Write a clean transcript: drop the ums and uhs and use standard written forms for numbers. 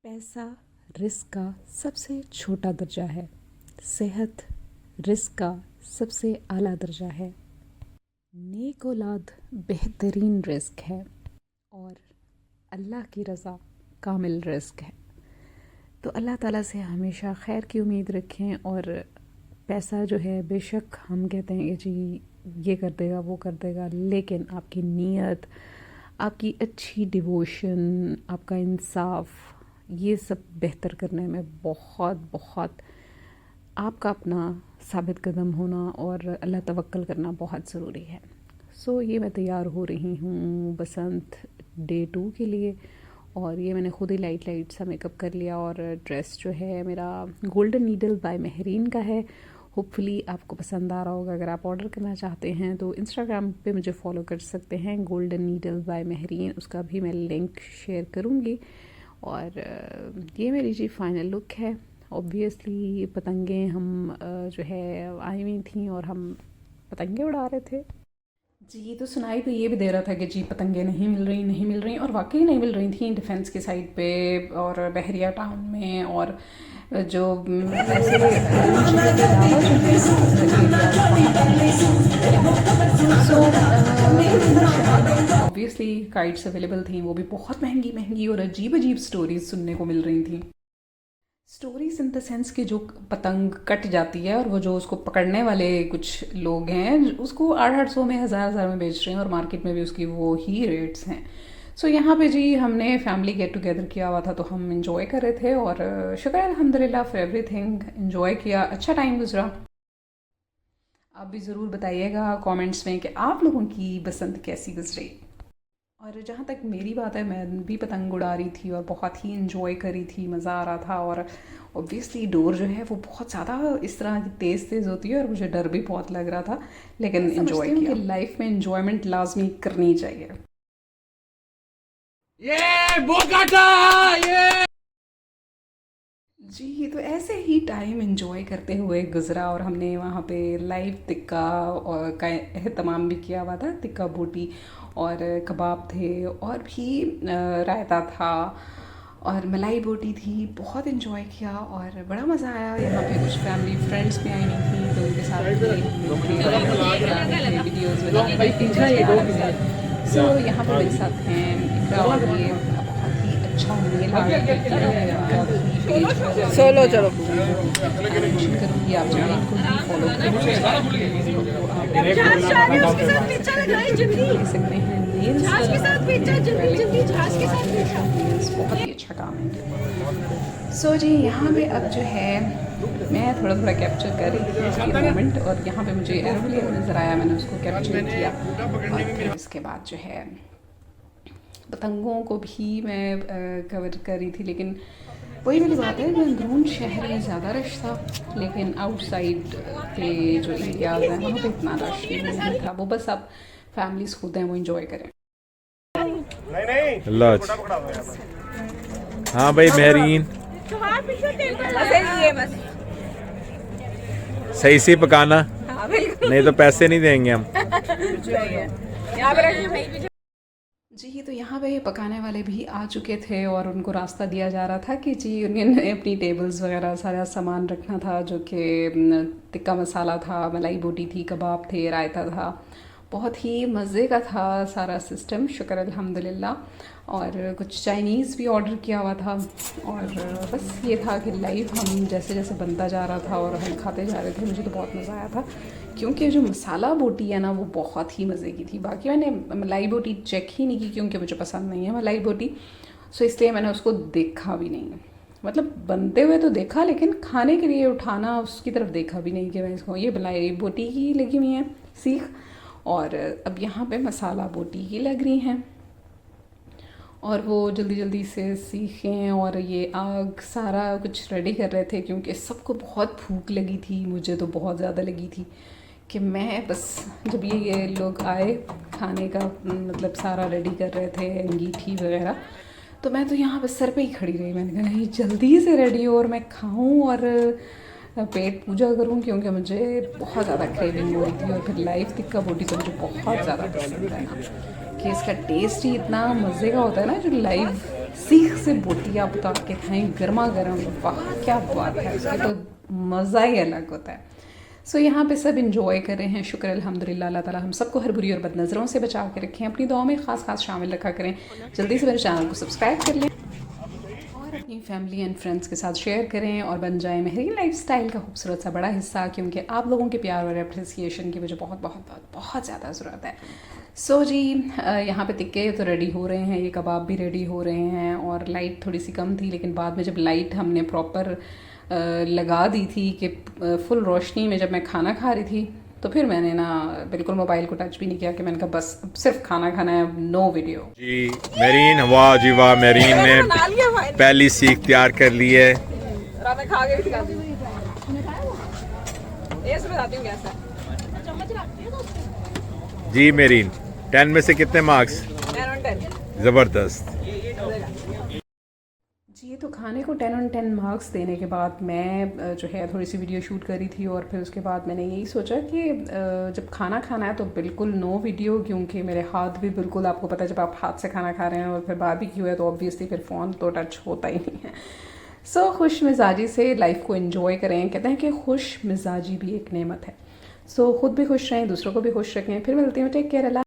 पैसा रिस्क का सबसे छोटा दर्जा है। सेहत रिस्क का सबसे आला दर्जा है। नेक औलाद बेहतरीन रिस्क है और अल्लाह की रज़ा कामिल रिस्क है। तो अल्लाह ताला से हमेशा खैर की उम्मीद रखें। और पैसा जो है बेशक हम कहते हैं कि जी ये कर देगा वो कर देगा, लेकिन आपकी नीयत, आपकी अच्छी डिवोशन, आपका इंसाफ, ये सब बेहतर करने में बहुत बहुत आपका अपना साबित कदम होना और अल्लाह तवक्कल करना बहुत ज़रूरी है। ये मैं तैयार हो रही हूँ बसंत डे 2 के लिए। और ये मैंने खुद ही लाइट सा मेकअप कर लिया और ड्रेस जो है मेरा गोल्डन नीडल बाय महरीन का है। होपफुली आपको पसंद आ रहा होगा। अगर आप ऑर्डर करना चाहते हैं तो इंस्टाग्राम पे मुझे फॉलो कर सकते हैं, गोल्डन नीडल बाय महरीन, उसका भी मैं लिंक शेयर करूँगी। और ये मेरी जी फाइनल लुक है। ऑब्वियसली पतंगें हम जो है आई हुई थी और हम पतंगे उड़ा रहे थे। जी तो सुनाई तो ये भी दे रहा था कि जी पतंगे नहीं मिल रही और वाकई नहीं मिल रही थी डिफेंस की साइड पे और बहरिया टाउन में। और जो ऐसे ऑब्वियसली काइट्स अवेलेबल थी, वो भी बहुत महंगी महंगी, और अजीब अजीब स्टोरीज सुनने को मिल रही थी। स्टोरीज इन द सेंस कि जो पतंग कट जाती है और वो जो उसको पकड़ने वाले कुछ लोग हैं उसको 800 में 1000 में बेच रहे हैं और मार्केट में भी उसकी वो ही रेट्स हैं। यहाँ पे जी हमने फैमिली गेट टुगेदर किया हुआ था तो हम इंजॉय कर रहे थे और शुक्र अल्हम्दुलिल्लाह फॉर एवरीथिंग, इंजॉय किया, अच्छा टाइम गुजरा। आप भी ज़रूर बताइएगा कमेंट्स में कि आप लोगों की बसंत कैसी गुजरी। और जहाँ तक मेरी बात है, मैं भी पतंग उड़ा रही थी और बहुत ही इंजॉय करी थी, मज़ा आ रहा था। और ऑब्वियसली डोर जो है वो बहुत ज़्यादा इस तरह की तेज़ होती है और मुझे डर भी बहुत लग रहा था, लेकिन इंजॉय किया। लाइफ में इंजॉयमेंट लाजमी करनी चाहिए। ये बोकाटा ये जी तो ऐसे ही टाइम इंजॉय करते हुए गुजरा और हमने वहाँ पे लाइव टिक्का और का एहतमाम भी किया हुआ था। टिक्का बोटी और कबाब थे और भी रायता था और मलाई बोटी थी। बहुत इंजॉय किया और बड़ा मज़ा आया। यहाँ पे कुछ फैमिली फ्रेंड्स भी आई हुई थी तो उनके साथ वीडियोज़ यहाँ पे मेरे साथ हैं इकरा और ये बहुत ही अच्छा सोलो चलो करूँगी। आप जो इनको भी फॉलो करें सकते हैं। बहुत ही अच्छा काम है। जी यहाँ पे अब जो है मैं थोड़ा थोड़ा कैप्चर कर रही थी इसके मोमेंट और यहाँ पे मुझे एरोप्लेन नज़र आया, मैंने उसको कैप्चर किया। और फिर इसके बाद जो है पतंगों को भी मैं कवर कर रही थी, लेकिन वही वाली बात है कि अंदरून शहर में ज़्यादा रश था, लेकिन आउटसाइड के जो एरियाज़ हैं वहाँ पे इतना रश नहीं था। वो बस अब फैमिलीज खुद हैं वो इंजॉय करें। अल्लाह हाँ भाई महरीन सही से पकाना, नहीं तो पैसे नहीं देंगे हम। जी तो यहाँ पे पकाने वाले भी आ चुके थे और उनको रास्ता दिया जा रहा था कि जी उन्हें अपनी टेबल्स वगैरह सारा सामान रखना था, जो कि टिक्का मसाला था, मलाई बोटी थी, कबाब थे, रायता था। बहुत ही मज़े का था सारा सिस्टम, शुक्र अल्हम्दुलिल्लाह। और कुछ चाइनीज़ भी ऑर्डर किया हुआ था और बस ये था कि लाइव हम जैसे जैसे बनता जा रहा था और हम खाते जा रहे थे। मुझे तो बहुत मज़ा आया था क्योंकि जो मसाला बोटी है ना वो बहुत ही मज़े की थी। बाकी मैंने मलाई बोटी चेक ही नहीं की क्योंकि मुझे पसंद नहीं है मलाई बोटी, इसलिए मैंने उसको देखा भी नहीं। मतलब बनते हुए तो देखा लेकिन खाने के लिए उठाना उसकी तरफ देखा भी नहीं कि मैं इसको, ये मलाई बोटी की लगी हुई है सीख और अब यहाँ पे मसाला बोटी की लग रही हैं और वो जल्दी जल्दी से सीखें और ये आग सारा कुछ रेडी कर रहे थे क्योंकि सबको बहुत भूख लगी थी। मुझे तो बहुत ज़्यादा लगी थी कि मैं बस जब ये लोग आए खाने का मतलब सारा रेडी कर रहे थे अंगीठी वगैरह, तो मैं तो यहाँ बस सर पे ही खड़ी रही। मैंने कहा नहीं जल्दी से रेडी हो और मैं खाऊं और पेट पूजा करूं क्योंकि मुझे बहुत ज़्यादा क्रेविंग हो रही थी। और फिर लाइव टिक्का बोटी तो मुझे बहुत ज़्यादा पसंद है ना कि इसका टेस्ट ही इतना मज़े का होता है ना जो लाइव सीख से बोटियाँ बता के खाएँ गर्मा गर्म, वाह क्या बात है, उसका तो मज़ा ही अलग होता है। सो यहाँ पे सब इंजॉय कर रहे हैं, शुक्र अल्हम्दुलिल्लाह, अल्लाह ताला हम सबको हर बुरी और बद नज़रों से बचा के रखें, अपनी दुआओं में ख़ास शामिल रखा करें। जल्दी से मेरे चैनल को सब्सक्राइब कर लें और अपनी फैमिली एंड फ्रेंड्स के साथ शेयर करें और बन जाए महरीन लाइफस्टाइल का खूबसूरत सा बड़ा हिस्सा, क्योंकि आप लोगों के प्यार और अप्रिसिएशन की मुझे बहुत बहुत बहुत बहुत ज़्यादा ज़रूरत है। सो जी, यहाँ पे टिक्के तो रेडी हो रहे हैं, ये कबाब भी रेडी हो रहे हैं, और लाइट थोड़ी सी कम थी, लेकिन बाद में जब लाइट हमने प्रॉपर लगा दी थी कि फुल रोशनी में जब मैं खाना खा रही थी, तो फिर मैंने ना बिल्कुल मोबाइल को टच भी नहीं किया कि मैंने कहा बस अब सिर्फ खाना खाना है, नो वीडियो। जी मेरीन, वाह जी वाह, मेरीन ने पहली सीख तैयार कर ली है। मैं खा के भी खिला दूँ। ये सब बताती हूँ कैसा है। जी मेरीन, 10 में से कितने मार्क्स? 10 on 10। ज़बरदस्त। जी, तो खाने को 10 on 10 मार्क्स देने के बाद मैं जो है थोड़ी सी वीडियो शूट करी थी, और फिर उसके बाद मैंने यही सोचा कि जब खाना खाना है तो बिल्कुल नो वीडियो, क्योंकि मेरे हाथ भी बिल्कुल, आपको पता है जब आप हाथ से खाना खा रहे हैं और फिर बारबेक्यू है तो ऑब्वियसली फिर फ़ोन तो टच होता ही नहीं है। सो खुश मिजाजी से लाइफ को एंजॉय करें, कहते हैं कि खुश मिजाजी भी एक नेमत है। सो खुद भी खुश रहें, दूसरों को भी खुश रखें। फिर मिलती हूँ, टेक केयर, अल्लाह।